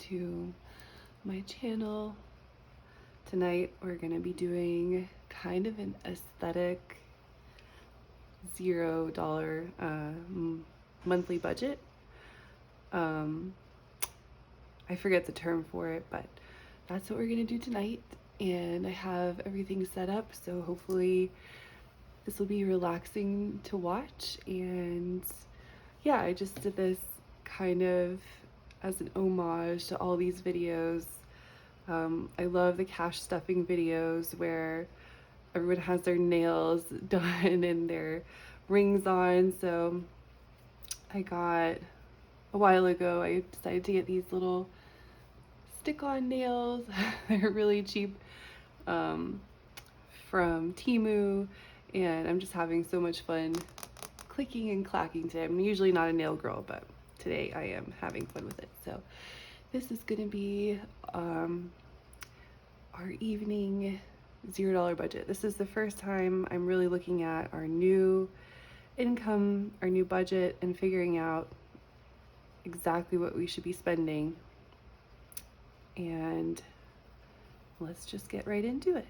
to my channel. Tonight we're going to be doing kind of an aesthetic $0 monthly budget. I forget the term for it, but that's what we're going to do tonight. And I have everything set up, so hopefully this will be relaxing to watch. And yeah, I just did this kind of as an homage to all these videos. I love the cash stuffing videos where everyone has their nails done and their rings on. So I got, a while ago, I decided to get these little stick-on nails. They're really cheap, from Temu, and I'm just having so much fun clicking and clacking today. I'm usually not a nail girl, but today I am having fun with it. So this is gonna be our evening $0 budget. This is the first time I'm really looking at our new income, our new budget, and figuring out exactly what we should be spending. And let's just get right into it.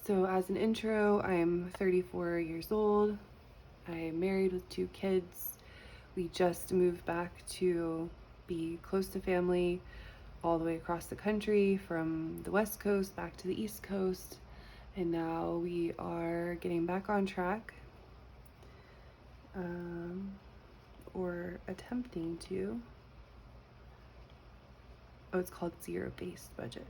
So as an intro, I'm 34 years old. I'm married with 2 kids. We just moved back to be close to family all the way across the country from the West Coast back to the East Coast. And now we are getting back on track, or attempting to. Oh, it's called zero-based budget.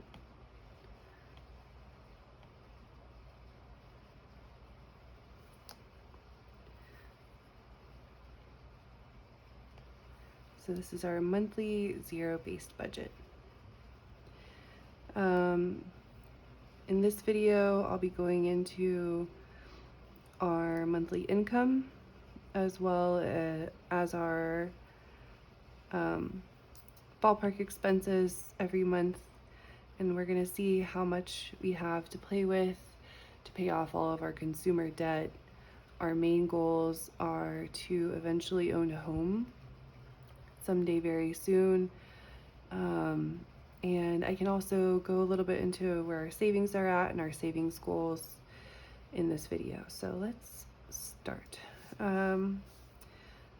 So this is our monthly zero-based budget. In this video, I'll be going into our monthly income as well as our ballpark expenses every month, and we're going to see how much we have to play with to pay off all of our consumer debt. Our main goals are to eventually own a home someday very soon. And I can also go a little bit into where our savings are at and our savings goals in this video. So let's start.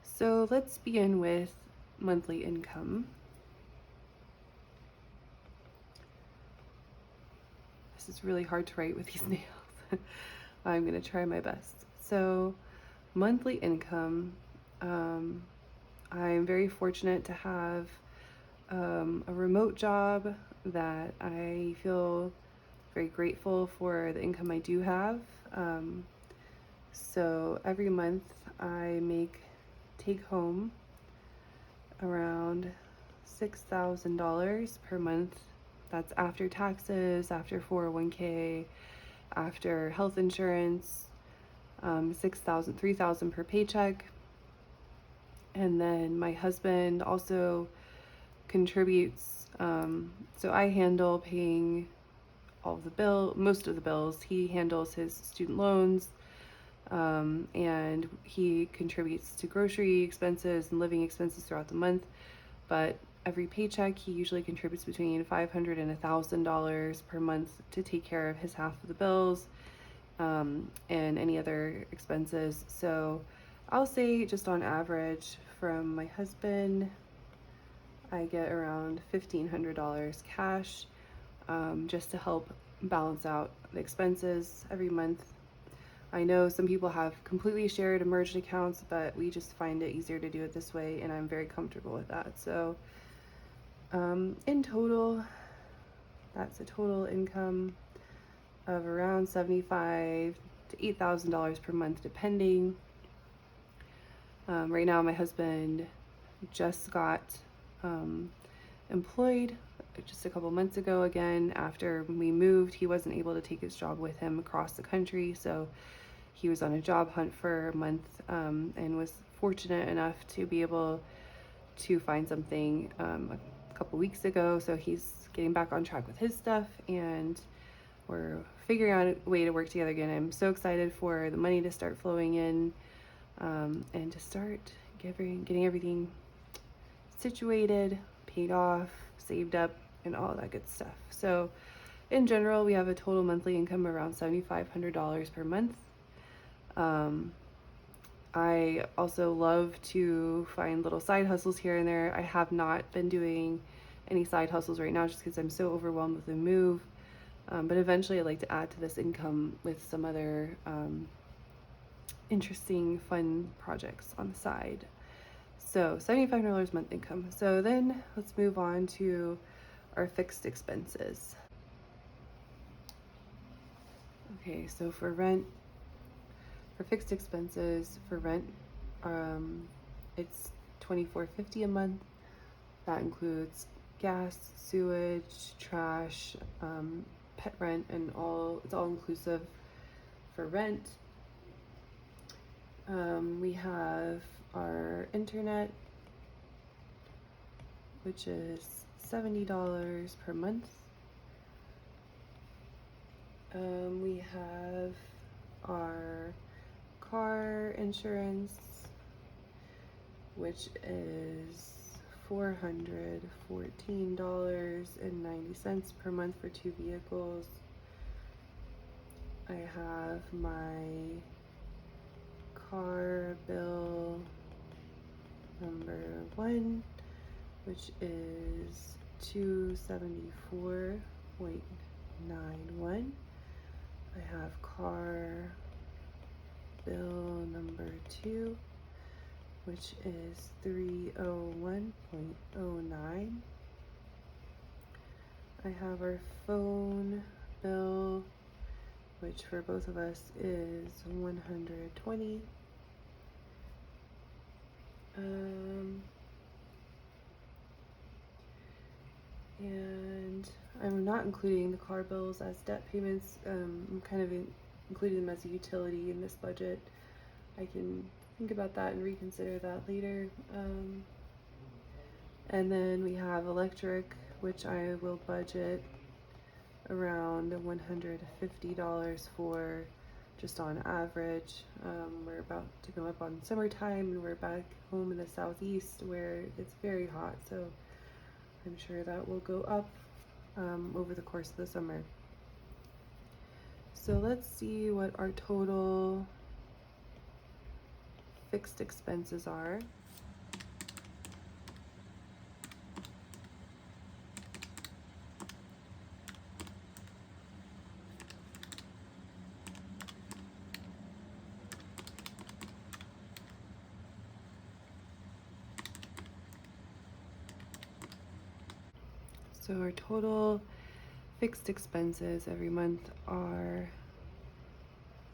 So let's begin with monthly income. This is really hard to write with these nails. I'm going to try my best. So monthly income, I'm very fortunate to have a remote job that I feel very grateful for the income I do have. So every month I take home around $6,000 per month. That's after taxes, after 401k, after health insurance, $3,000 per paycheck. And then my husband also contributes. So I handle paying all of most of the bills. He handles his student loans, and he contributes to grocery expenses and living expenses throughout the month. But every paycheck, he usually contributes between $500 and $1,000 per month to take care of his half of the bills, and any other expenses. So I'll say just on average from my husband, I get around $1,500 cash, just to help balance out the expenses every month. I know some people have completely shared and merged accounts, but we just find it easier to do it this way, and I'm very comfortable with that. So in total, that's a total income of around $7,500 to $8,000 per month, depending. Right now, my husband just got employed just a couple months ago again. After we moved, he wasn't able to take his job with him across the country, so he was on a job hunt for a month, and was fortunate enough to be able to find something a couple weeks ago, so he's getting back on track with his stuff, and we're figuring out a way to work together again. I'm so excited for the money to start flowing in, and to start getting everything situated, paid off, saved up, and all that good stuff. So in general, we have a total monthly income around $7,500 per month. I also love to find little side hustles here and there. I have not been doing any side hustles right now just because I'm so overwhelmed with the move. But eventually I'd like to add to this income with some other interesting, fun projects on the side. So $7,500 month income. So then let's move on to our fixed expenses. Okay, so for fixed expenses, for rent, it's $24.50 a month. That includes gas, sewage, trash, pet rent, and it's all inclusive for rent. We have our internet, which is $70 per month. We have our car insurance, which is $414.90 per month for 2 vehicles. I have my car bill number 1, which is $274.91. I have car bill number 2, which is $301.09. I have our phone bill, which for both of us is $120. And I'm not including the car bills as debt payments. I'm kind of including them as a utility in this budget. I can think about that and reconsider that later. And then we have electric, which I will budget around $150 for, just on average. We're about to come up on summertime, and we're back home in the southeast where it's very hot, so I'm sure that will go up over the course of the summer. So let's see what our total fixed expenses are. So our total fixed expenses every month are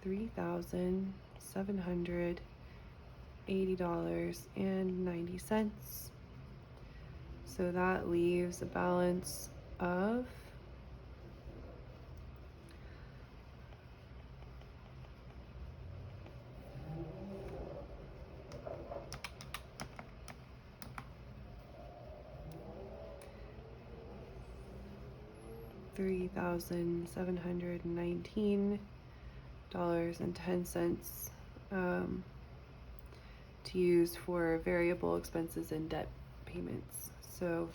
$3,780.90. So that leaves a balance of $3,719.10 to use for variable expenses and debt payments. So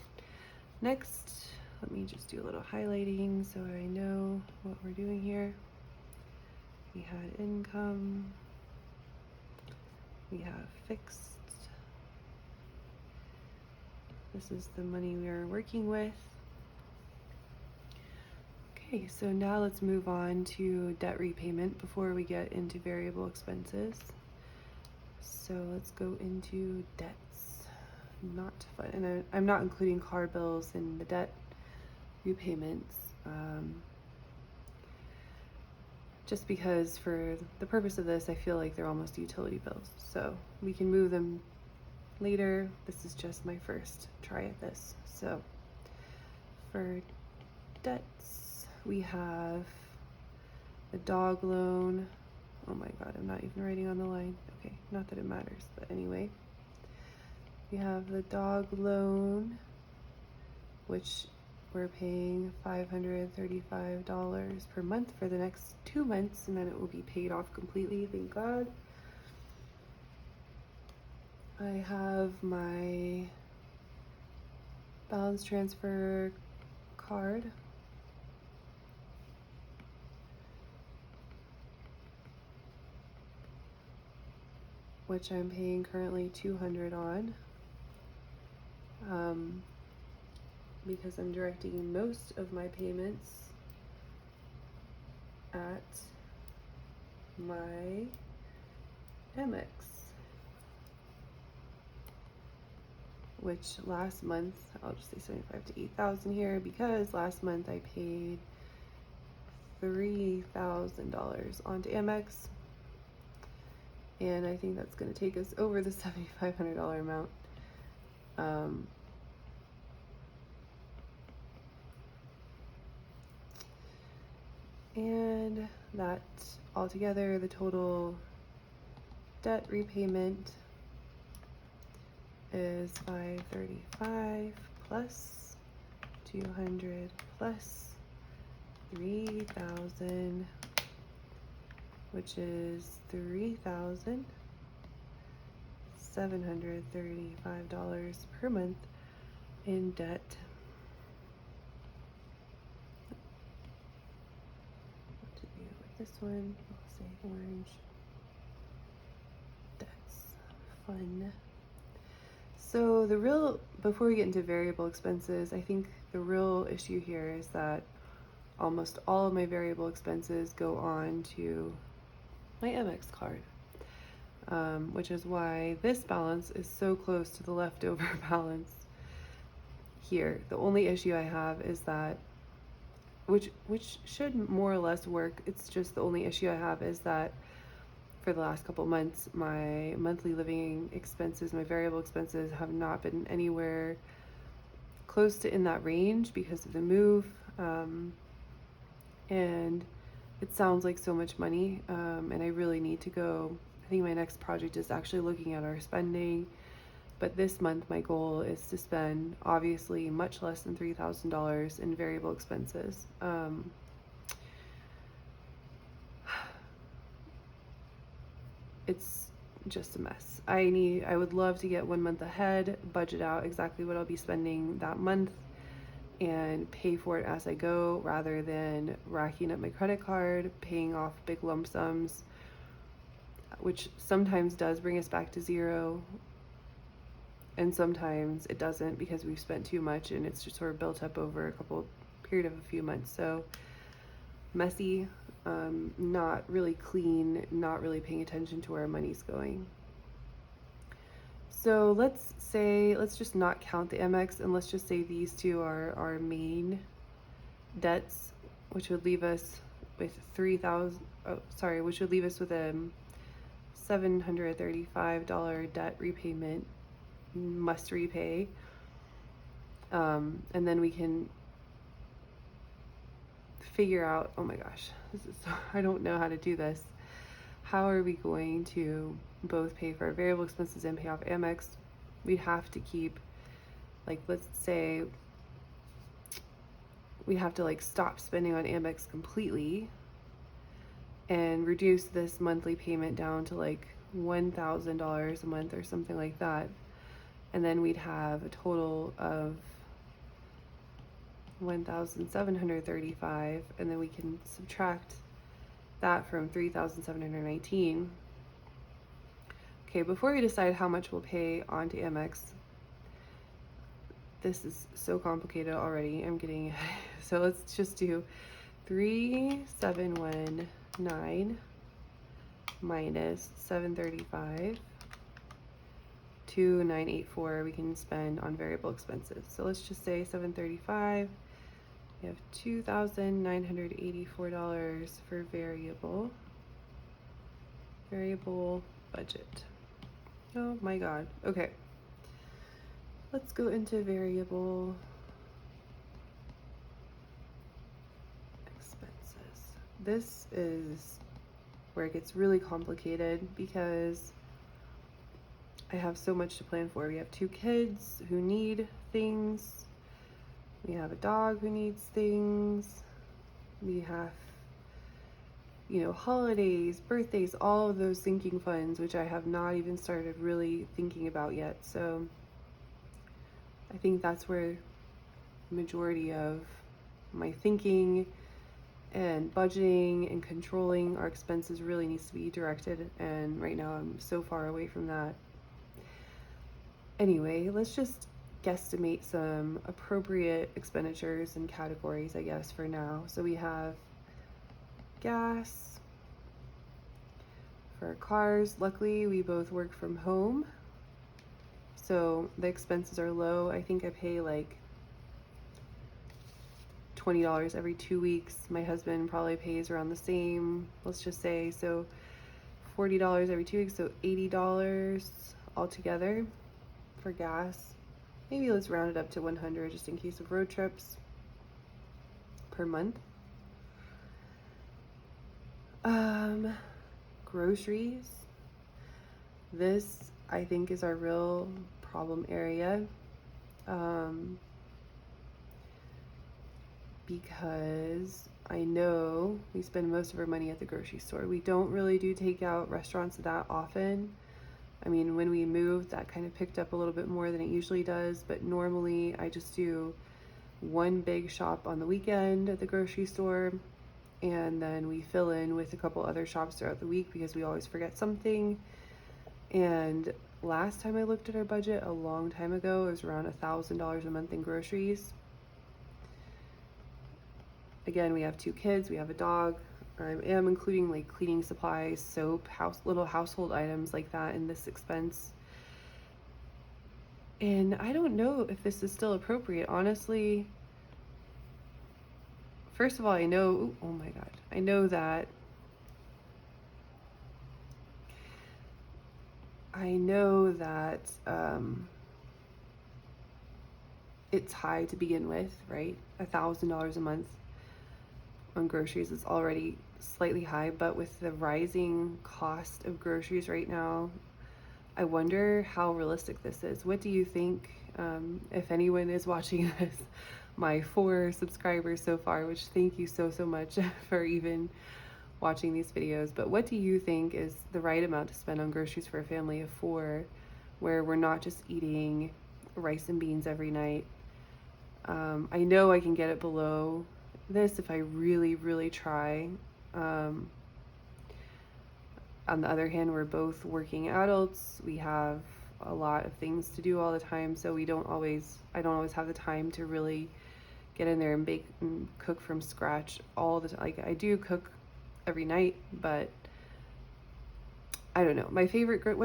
next, let me just do a little highlighting so I know what we're doing here. We had income, we have fixed. This is the money we are working with. Okay, so now let's move on to debt repayment before we get into variable expenses. So let's go into debts. Not fun, and I'm not including car bills in the debt repayments, just because for the purpose of this, I feel like they're almost utility bills. So we can move them later. This is just my first try at this. So for debts, we have the dog loan. Oh my god, I'm not even writing on the line. Okay, not that it matters, but anyway. We have the dog loan, which we're paying $535 per month for the next 2 months, and then it will be paid off completely, thank God. I have my balance transfer card, which I'm paying currently $200 on, because I'm directing most of my payments at my Amex, which last month, I'll just say 75 to 8,000 here, because last month I paid $3,000 onto Amex, and I think that's going to take us over the $7,500 amount. And that altogether, the total debt repayment is $535 plus $200 plus $3,000, which is $3,735 per month in debt. What to do with this one? I'll say orange. That's fun. So before we get into variable expenses, I think the real issue here is that almost all of my variable expenses go on to my Amex card, which is why this balance is so close to the leftover balance here. The only issue I have is that, which should more or less work, it's just the only issue I have is that for the last couple months, my monthly living expenses, my variable expenses have not been anywhere close to in that range because of the move. And it sounds like so much money, and I really need to go. I think my next project is actually looking at our spending, but this month my goal is to spend obviously much less than $3,000 in variable expenses. It's just a mess. I would love to get 1 month ahead, budget out exactly what I'll be spending that month, and pay for it as I go, rather than racking up my credit card, paying off big lump sums, which sometimes does bring us back to zero, and sometimes it doesn't because we've spent too much and it's just sort of built up over a period of a few months. So messy, not really clean, not really paying attention to where our money's going. So let's just not count the Amex, and let's just say these two are our main debts, which would leave us with which would leave us with a $735 debt repayment, must repay. And then we can figure out, oh my gosh, I don't know how to do this. How are we going to both pay for our variable expenses and pay off Amex? We'd have to keep, let's say we have to stop spending on Amex completely and reduce this monthly payment down to $1,000 a month or something like that. And then we'd have a total of $1,735, and then we can subtract that from $3,719. Okay, before we decide how much we'll pay onto Amex, this is so complicated already. I'm getting so let's just do 3,719 minus 735 to 984 we can spend on variable expenses. So let's just say 735. We have $2,984 for variable budget. Oh my God. Okay. Let's go into variable expenses. This is where it gets really complicated because I have so much to plan for. We have 2 kids who need things. We have a dog who needs things. We have, holidays, birthdays, all of those sinking funds, which I have not even started really thinking about yet. So I think that's where the majority of my thinking and budgeting and controlling our expenses really needs to be directed. And right now I'm so far away from that. Anyway, let's just guesstimate some appropriate expenditures and categories, I guess, for now. So we have gas for our cars. Luckily, we both work from home, so the expenses are low. I think I pay like $20 every 2 weeks. My husband probably pays around the same, let's just say. So $40 every 2 weeks, so $80 altogether for gas. Maybe let's round it up to 100 just in case of road trips per month. Groceries. This, I think, is our real problem area. Because I know we spend most of our money at the grocery store. We don't really do takeout restaurants that often. I mean, when we moved, that kind of picked up a little bit more than it usually does, but normally I just do one big shop on the weekend at the grocery store, and then we fill in with a couple other shops throughout the week because we always forget something. And last time I looked at our budget a long time ago, it was around $1,000 a month in groceries. Again, we have 2 kids, we have a dog. I am including like cleaning supplies, soap, little household items like that in this expense. And I don't know if this is still appropriate, honestly. First of all, I know, oh my God, I know that it's high to begin with, right? $1,000 a month on groceries is already slightly high, but with the rising cost of groceries right now, I wonder how realistic this is. What do you think? If anyone is watching this, my 4 subscribers so far, which thank you so much for even watching these videos, but what do you think is the right amount to spend on groceries for a family of 4, where we're not just eating rice and beans every night? I know I can get it below this if I really try. On the other hand, we're both working adults. We have a lot of things to do all the time, so I don't always have the time to really get in there and bake and cook from scratch all the time. Like, I do cook every night, but I don't know. What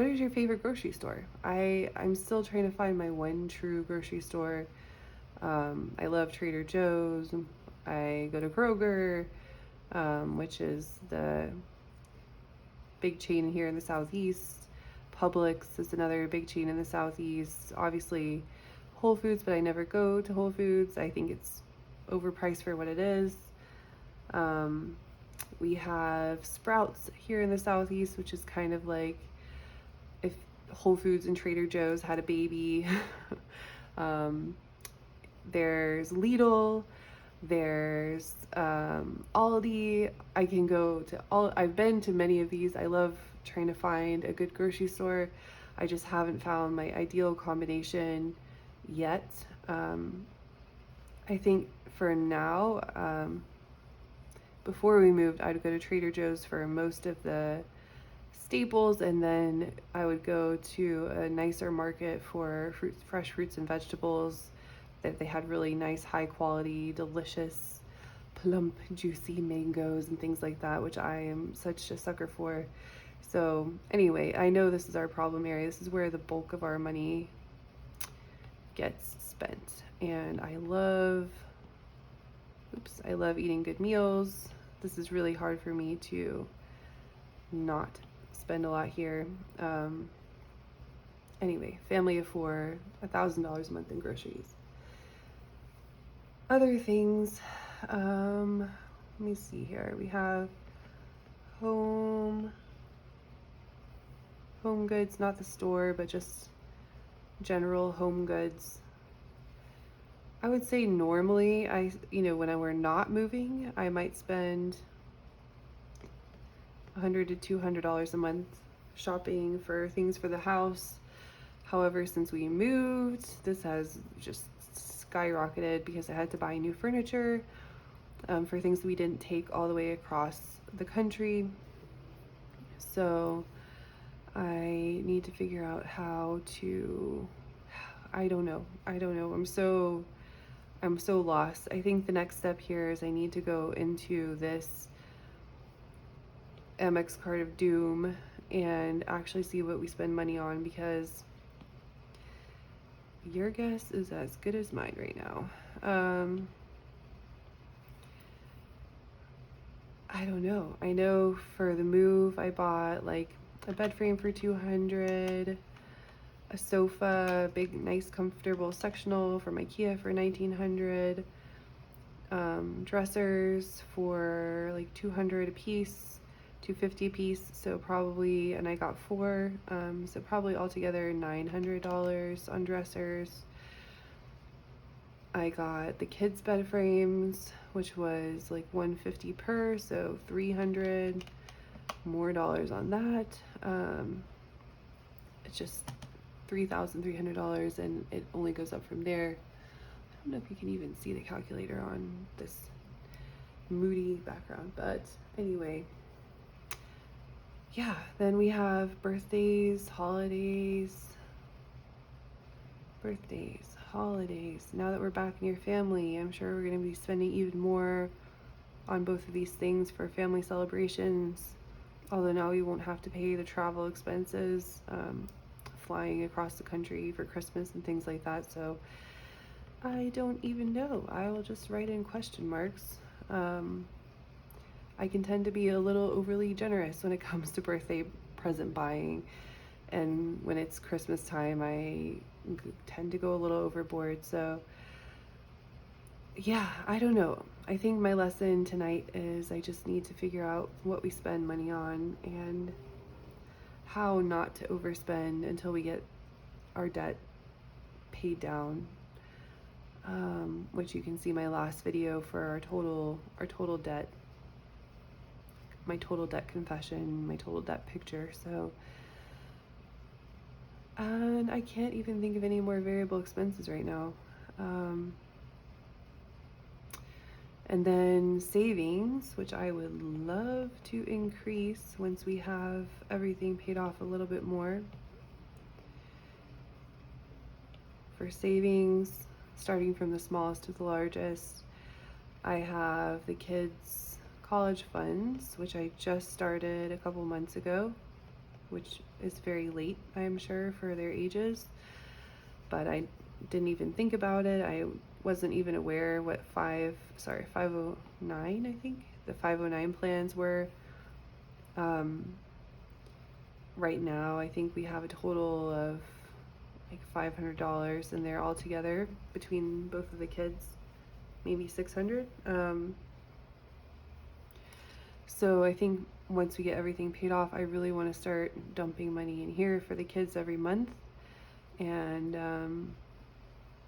is your favorite grocery store? I'm still trying to find my one true grocery store. I love Trader Joe's. I go to Kroger, which is the big chain here in the Southeast. Publix is another big chain in the Southeast. Obviously Whole Foods, but I never go to Whole Foods. I think it's overpriced for what it is. We have Sprouts here in the Southeast, which is kind of like if Whole Foods and Trader Joe's had a baby. There's Lidl, there's Aldi. I can go to all, I've been to many of these. I love trying to find a good grocery store. I just haven't found my ideal combination yet. I think for now, before we moved, I'd go to Trader Joe's for most of the staples, and then I would go to a nicer market for fresh fruits and vegetables that they had really nice, high quality, delicious, plump, juicy mangoes and things like that, which I am such a sucker for. So anyway, I know this is our problem area. This is where the bulk of our money gets spent. And I love eating good meals. This is really hard for me to not spend a lot here. Anyway, family of 4, $1,000 a month in groceries. Other things, let me see here. We have home goods, not the store, but just general home goods. I would say normally when we're not moving, I might spend $100 to $200 a month shopping for things for the house. However, since we moved, this has just skyrocketed because I had to buy new furniture for things that we didn't take all the way across the country. So I need to figure out how to, I don't know. I'm so lost. I think the next step here is I need to go into this Amex card of doom and actually see what we spend money on, because your guess is as good as mine right now. I don't know. I know for the move I bought like a bed frame for 200, a sofa, big nice comfortable sectional from IKEA for 1900, dressers for like 200 a piece, 250 a piece, so probably, and I got four, so probably altogether $900 on dressers. I got the kids bed frames, which was like 150 per, so 300 more dollars on that. It's just $3,300, and it only goes up from there. I don't know if you can even see the calculator on this moody background, but anyway, yeah. Then we have birthdays, holidays. Now that we're back in your family, I'm sure we're going to be spending even more on both of these things for family celebrations. Although now we won't have to pay the travel expenses, flying across the country for Christmas and things like that. So I don't even know. I will just write in question marks. I can tend to be a little overly generous when it comes to birthday present buying. And when it's Christmas time, I tend to go a little overboard. So yeah, I don't know. I think my lesson tonight is I just need to figure out what we spend money on and how not to overspend until we get our debt paid down. Which you can see my last video for our total debt, my total debt confession, my total debt picture. So, and I can't even think of any more variable expenses right now. And then savings, which I would love to increase once we have everything paid off a little bit more. For savings, starting from the smallest to the largest, I have the kids' college funds, which I just started a couple months ago, which is very late, I'm sure, for their ages. But I didn't even think about it. I wasn't even aware what 509, I think, the 509 plans were. Right now, I think we have a total of like $500 in there altogether between both of the kids, maybe 600. So I think once we get everything paid off, I really want to start dumping money in here for the kids every month. And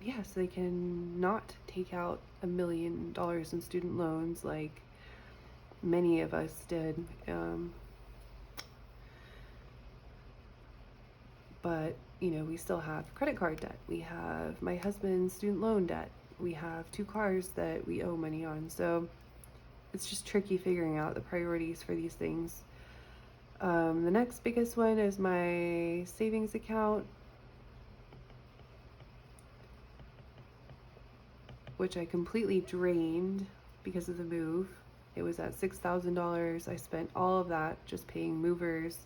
yeah, so they can not take out $1 million in student loans like many of us did. But we still have credit card debt. We have my husband's student loan debt. We have 2 cars that we owe money on. So it's just tricky figuring out the priorities for these things. The next biggest one is my savings account, which I completely drained because of the move. It was at $6,000. I spent all of that just paying movers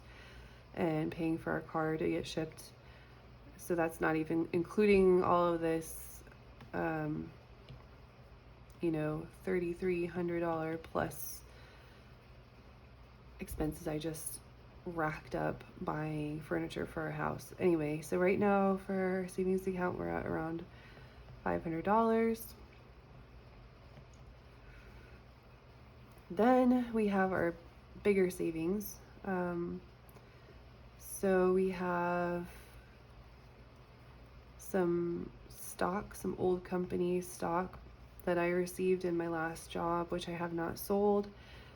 and paying for our car to get shipped. So that's not even including all of this, $3,300 plus expenses I just racked up buying furniture for our house. Anyway, so right now for our savings account, we're at around $500. Then we have our bigger savings. So we have some stock, some old company stock that I received in my last job, which I have not sold.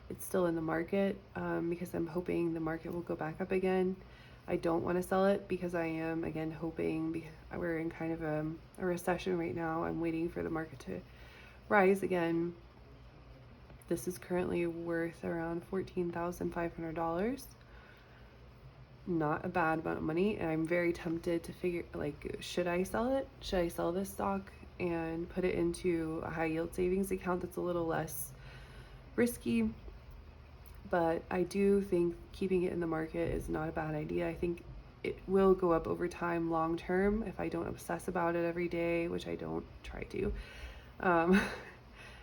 It's still in the market because I'm hoping the market will go back up again. I don't want to sell it because I am, again, hoping we're in kind of a recession right now. I'm waiting for the market to rise again. This is currently worth around $14,500. Not a bad amount of money, and I'm very tempted to figure, like, should I sell it? Should I sell this stock and put it into a high yield savings account that's a little less risky? But I do think keeping it in the market is not a bad idea. I think it will go up over time long term if I don't obsess about it every day, which I don't try to. And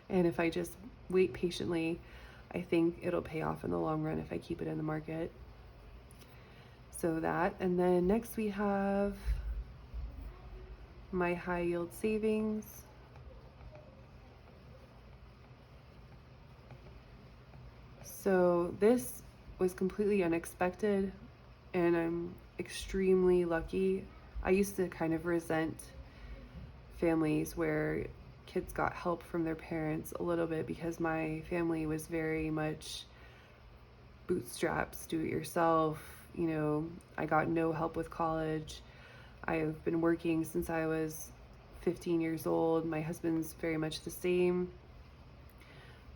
if I just wait patiently, I think it'll pay off in the long run if I keep it in the market. So that, and then next we have my high yield savings. So this was completely unexpected, and I'm extremely lucky. I used to kind of resent families where kids got help from their parents a little bit because my family was very much bootstraps, do it yourself. You know, I got no help with college. I've been working since I was 15 years old. My husband's very much the same.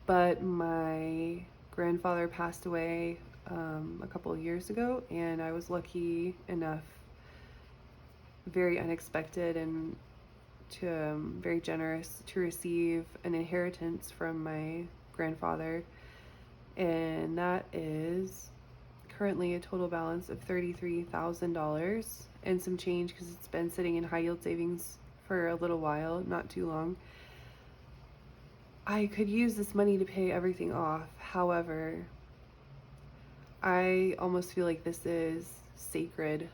But my grandfather passed away a couple of years ago, and I was lucky enough, very unexpected and very generous, to receive an inheritance from my grandfather. And that is currently a total balance of $33,000 and some change because it's been sitting in high yield savings for a little while, not too long. I could use this money to pay everything off. However, I almost feel like this is sacred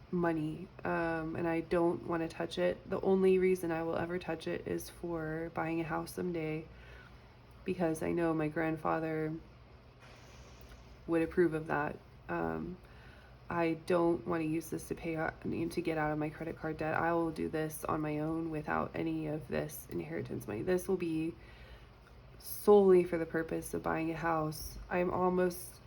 money, and I don't want to touch it. The only reason I will ever touch it is for buying a house someday, because I know my grandfather would approve of that. I don't want to use this to to get out of my credit card debt. I will do this on my own without any of this inheritance money. This will be solely for the purpose of buying a house. I'm almost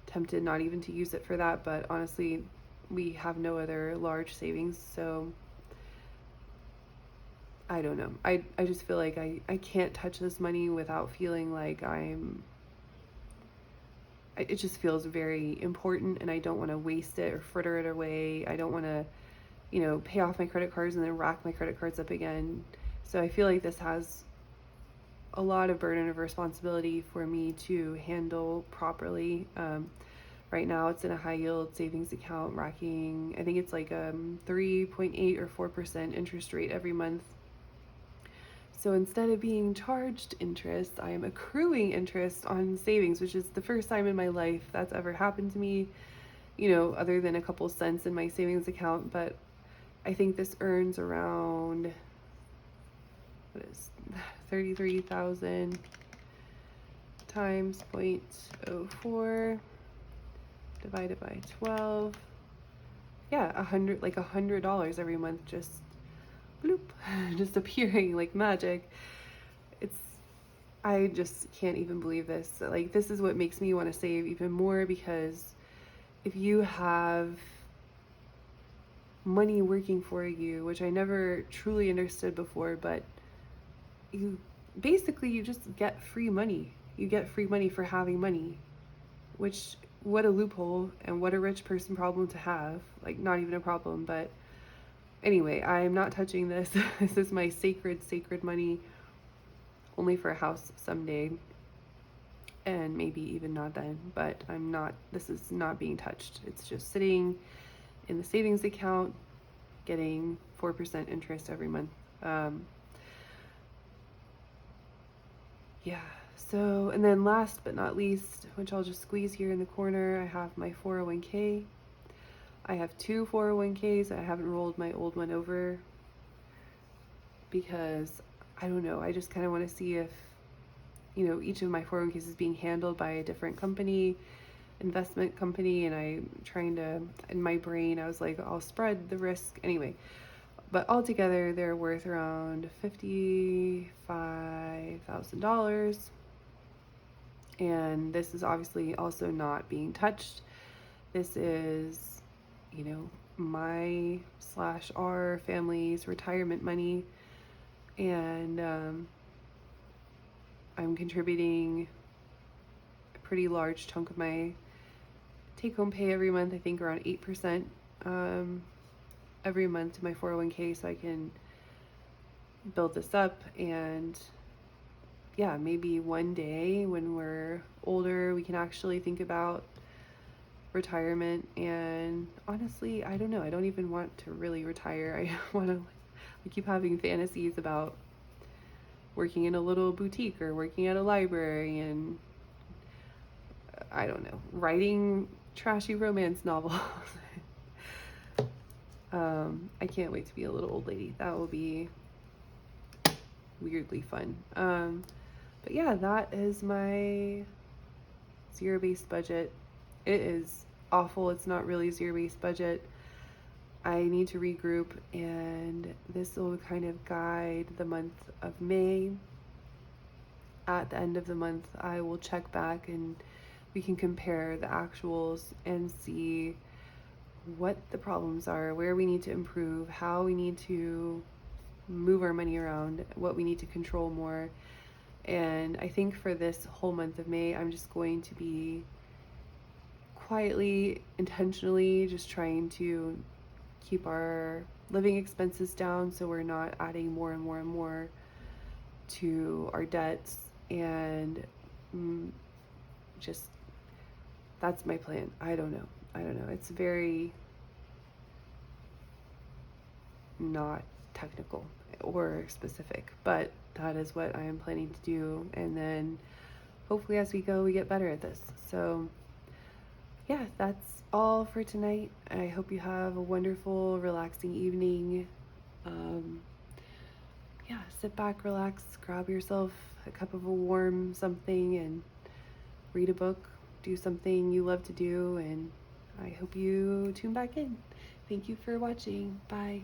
tempted not even to use it for that, but honestly, we have no other large savings, so I don't know. I just feel like I can't touch this money without feeling like it just feels very important, and I don't want to waste it or fritter it away. I don't want to, pay off my credit cards and then rack my credit cards up again. So I feel like this has a lot of burden of responsibility for me to handle properly. Right now it's in a high yield savings account racking, I think it's like 3.8 or 4% interest rate every month. So instead of being charged interest, I am accruing interest on savings, which is the first time in my life that's ever happened to me, other than a couple cents in my savings account. But I think this earns around, 33,000 times 0.04 divided by 12. Yeah, $100 every month, just bloop, just appearing like magic. I just can't even believe this. Like, this is what makes me want to save even more, because if you have money working for you, which I never truly understood before, but you just get free money. You get free money for having money, which, what a loophole and what a rich person problem to have. Like, not even a problem, but anyway, I'm not touching this. This is my sacred money, only for a house someday, and maybe even not then, but this is not being touched. It's just sitting in the savings account, getting 4% interest every month. Yeah, so, and then last but not least, which I'll just squeeze here in the corner, I have my 401k. I have two 401ks. I haven't rolled my old one over because, I don't know, I just kind of want to see if, each of my 401ks is being handled by a different company, investment company, and I'm trying to, in my brain, I was like, I'll spread the risk. Anyway, But altogether, they're worth around $55,000. And this is obviously also not being touched. This is, my slash our family's retirement money. And I'm contributing a pretty large chunk of my take home pay every month, I think around 8% every month to my 401k, so I can build this up. And yeah, maybe one day when we're older, we can actually think about retirement. And honestly, I don't know. I don't even want to really retire. I want to, I keep having fantasies about working in a little boutique or working at a library and I don't know, writing trashy romance novels. I can't wait to be a little old lady. That will be weirdly fun. But yeah, that is my zero-based budget. It is awful. It's not really zero-based budget. I need to regroup, and this will kind of guide the month of May. At the end of the month, I will check back and we can compare the actuals and see what the problems are, where we need to improve, how we need to move our money around, what we need to control more. And I think for this whole month of May, I'm just going to be quietly, intentionally just trying to keep our living expenses down so we're not adding more and more and more to our debts. And just that's my plan. I don't know. It's very not technical or specific, but that is what I am planning to do. And then hopefully as we go, we get better at this. So yeah, that's all for tonight. I hope you have a wonderful, relaxing evening. Yeah, sit back, relax, grab yourself a cup of a warm something and read a book, do something you love to do, and I hope you tune back in. Thank you for watching. Bye.